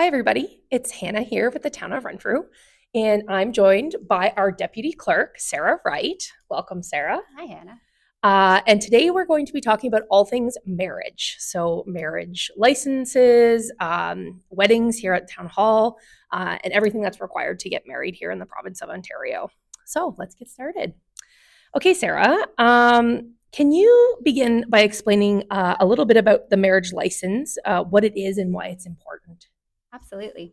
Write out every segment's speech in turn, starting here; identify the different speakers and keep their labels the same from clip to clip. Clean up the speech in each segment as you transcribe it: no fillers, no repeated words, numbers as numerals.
Speaker 1: Hi, everybody. It's Hannah here with the town of Renfrew, and I'm joined by our deputy clerk, Sarah Wright. Welcome, Sarah.
Speaker 2: Hi, Hannah.
Speaker 1: And today we're going to be talking about all things marriage. So, marriage licenses, weddings here at Town Hall, and everything that's required to get married here in the province of Ontario. So, let's get started. Okay, Sarah, can you begin by explaining a little bit about the marriage license, what it is, and why it's important?
Speaker 2: Absolutely.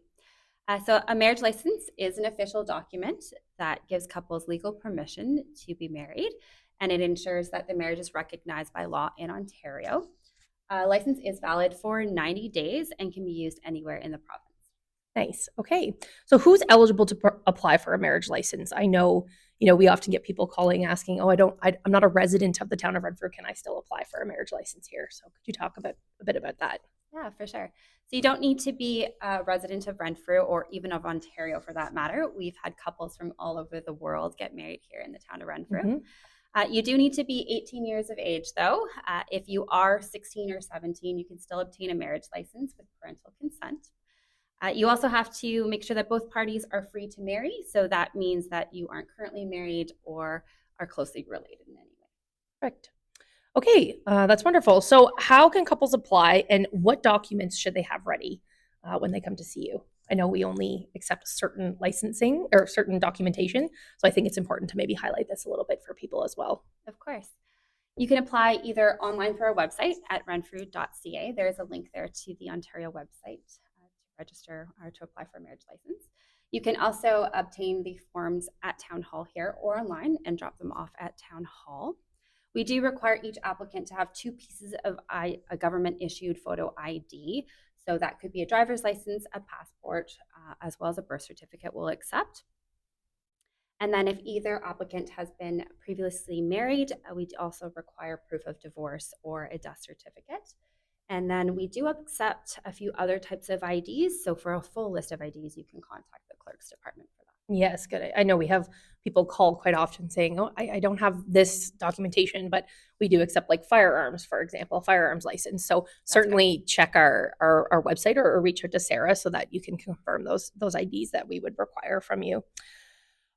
Speaker 2: So, a marriage license is an official document that gives couples legal permission to be married, and it ensures that the marriage is recognized by law in Ontario. A license is valid for 90 days and can be used anywhere in the province.
Speaker 1: Nice. Okay. So who's eligible to apply for a marriage license? I know, we often get people calling asking, "Oh, I'm not a resident of the town of Renfrew. Can I still apply for a marriage license here?" So could you talk a bit about that?
Speaker 2: Yeah, for sure. So, you don't need to be a resident of Renfrew or even of Ontario for that matter. We've had couples from all over the world get married here in the town of Renfrew.
Speaker 1: Hmm.
Speaker 2: You do need to be 18 years of age, though. If you are 16 or 17, you can still obtain a marriage license with parental consent. You also have to make sure that both parties are free to marry. So that means that you aren't currently married or are closely related in any way.
Speaker 1: Correct. Okay, that's wonderful. So how can couples apply, and what documents should they have ready when they come to see you? I know we only accept certain licensing or certain documentation, so I think it's important to maybe highlight this a little bit for people as well.
Speaker 2: Of course. You can apply either online through our website at renfrew.ca. There is a link there to the Ontario website to register or to apply for a marriage license. You can also obtain the forms at Town Hall here or online and drop them off at Town Hall. We do require each applicant to have two pieces of a government issued photo ID. So that could be a driver's license, a passport, as well as a birth certificate we'll accept. And then if either applicant has been previously married, we also require proof of divorce or a death certificate. And then we do accept a few other types of IDs. So for a full list of IDs, you can contact the clerk's department for that.
Speaker 1: Yes, good. I know we have people call quite often saying, "Oh, I don't have this documentation," but we do accept like firearms, for example, firearms license. So
Speaker 2: That's right.
Speaker 1: certainly check our website or reach out to Sarah so that you can confirm those IDs that we would require from you.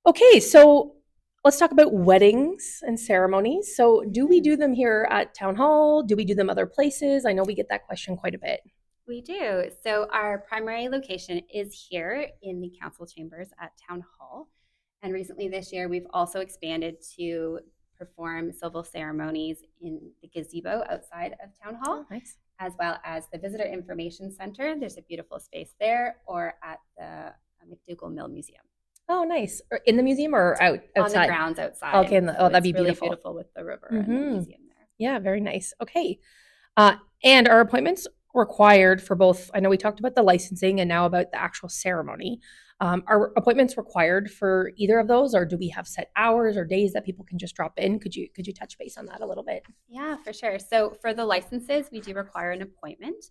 Speaker 1: Okay, so let's talk about weddings and ceremonies. So do we
Speaker 2: Mhm.
Speaker 1: do them here at Town Hall? Do we do them other places? I know we get that question quite a bit.
Speaker 2: We do. So our primary location is here in the council chambers at Town Hall. And recently this year, we've also expanded to perform civil ceremonies in the gazebo outside of Town
Speaker 1: Oh,
Speaker 2: Hall,
Speaker 1: nice.
Speaker 2: as well as the Visitor Information Center. There's a beautiful space there, or at the McDougall Mill Museum
Speaker 1: Oh, nice. In the museum or
Speaker 2: on the
Speaker 1: outside?
Speaker 2: grounds outside.
Speaker 1: Okay,
Speaker 2: So
Speaker 1: that'd be
Speaker 2: it's really
Speaker 1: beautiful.
Speaker 2: beautiful with the river and the
Speaker 1: Hmm.
Speaker 2: museum there.
Speaker 1: Yeah, very nice. Okay. And are appointments required for both? I know we talked about the licensing and now about the actual ceremony. Are appointments required for either of those, or do we have set hours or days that people can just drop in? Could you touch base on that a little bit?
Speaker 2: Yeah, for sure. So for the licenses, we do require an appointment.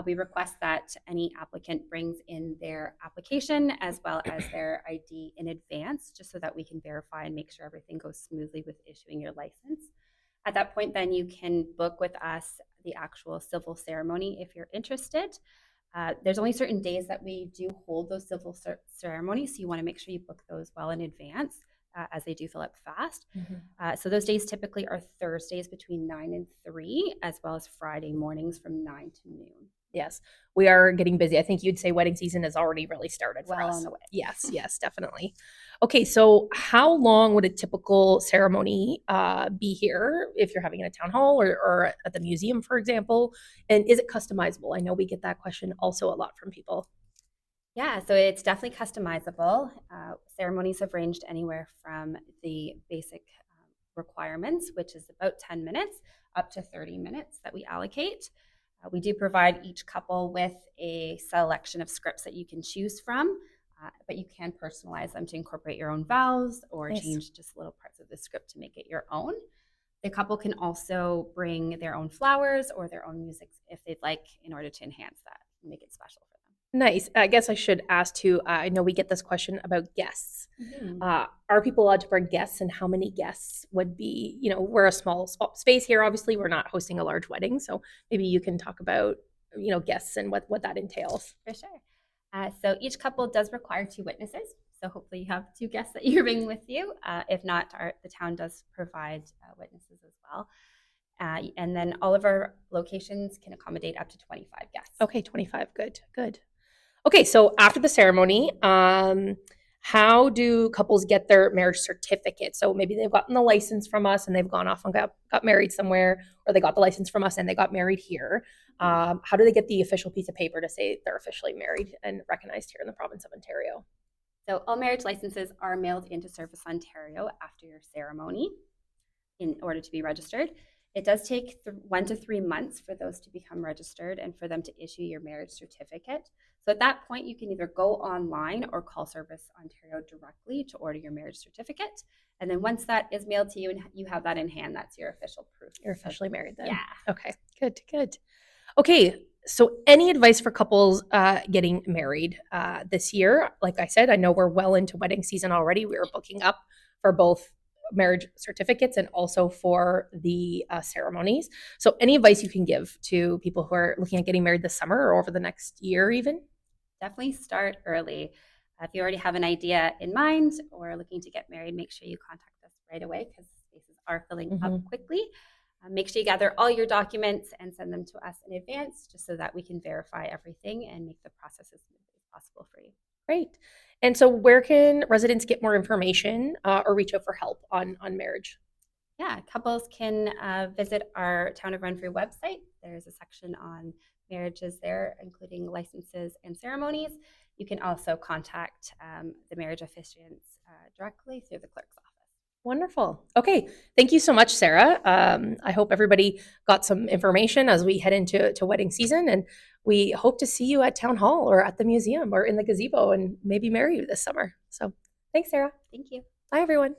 Speaker 2: We request that any applicant brings in their application as well as their ID in advance, just so that we can verify and make sure everything goes smoothly with issuing your license. At that point, then you can book with us the actual civil ceremony if you're interested. There's only certain days that we do hold those civil ceremonies, so you want to make sure you book those well in advance, as they do fill up fast.
Speaker 1: Mhm.
Speaker 2: So those days typically are Thursdays between 9 and 3, as well as Friday mornings from 9 to noon.
Speaker 1: Yes, we are getting busy. I think you'd say wedding season has already really started for
Speaker 2: Well on
Speaker 1: us.
Speaker 2: the way.
Speaker 1: Yes, yes, definitely. Okay, so how long would a typical ceremony be here if you're having it at town hall or at the museum, for example? And is it customizable? I know we get that question also a lot from people.
Speaker 2: Yeah, so it's definitely customizable. Ceremonies have ranged anywhere from the basic requirements, which is about 10 minutes, up to 30 minutes that we allocate. We do provide each couple with a selection of scripts that you can choose from, but you can personalize them to incorporate your own vows or
Speaker 1: Nice.
Speaker 2: change just little parts of the script to make it your own. The couple can also bring their own flowers or their own music if they'd like, in order to enhance that and make it special for
Speaker 1: Nice. I guess I should ask too. I know we get this question about guests.
Speaker 2: them.
Speaker 1: Are people allowed to bring guests, and how many guests would be? We're a small space here. Obviously, we're not hosting a large wedding, so maybe you can talk about guests and what that entails.
Speaker 2: For sure. So each couple does require 2 witnesses. So hopefully you have 2 guests that you're bringing with you. If not, the town does provide witnesses as well. And then all of our locations can accommodate up to 25 guests.
Speaker 1: Okay, 25. Good, good. Okay, so after the ceremony, how do couples get their marriage certificate? So maybe they've gotten the license from us and they've gone off and got married somewhere, or they got the license from us and they got married here. How do they get the official piece of paper to say they're officially married and recognized here in the province of Ontario?
Speaker 2: So all marriage licenses are mailed into Service Ontario after your ceremony in order to be registered. It does take 1 to 3 months for those to become registered and for them to issue your marriage certificate. So at that point, you can either go online or call Service Ontario directly to order your marriage certificate. And then once that is mailed to you and you have that in hand, that's your official proof.
Speaker 1: You're officially married then.
Speaker 2: Yeah.
Speaker 1: Okay, good, good. Okay, so any advice for couples getting married this year? Like I said, I know we're well into wedding season already. We are booking up for both marriage certificates and also for the ceremonies. So any advice you can give to people who are looking at getting married this summer or over the next year even?
Speaker 2: Definitely start early. If you already have an idea in mind or looking to get married, make sure you contact us right away because spaces are filling up quickly. Make sure you gather all your documents and send them to us in advance just so that we can verify everything and make the process as smooth as possible for you.
Speaker 1: Great. And so where can residents get more information or reach out for help on marriage?
Speaker 2: Yeah, couples can visit our Town of Renfrew website. There's a section on marriages there, including licenses and ceremonies. You can also contact the marriage officiants directly through the clerk's office.
Speaker 1: Wonderful. Okay. Thank you so much, Sarah. I hope everybody got some information as we head into wedding season. And we hope to see you at Town Hall or at the museum or in the gazebo and maybe marry you this summer. So thanks, Sarah.
Speaker 2: Thank you.
Speaker 1: Bye, everyone.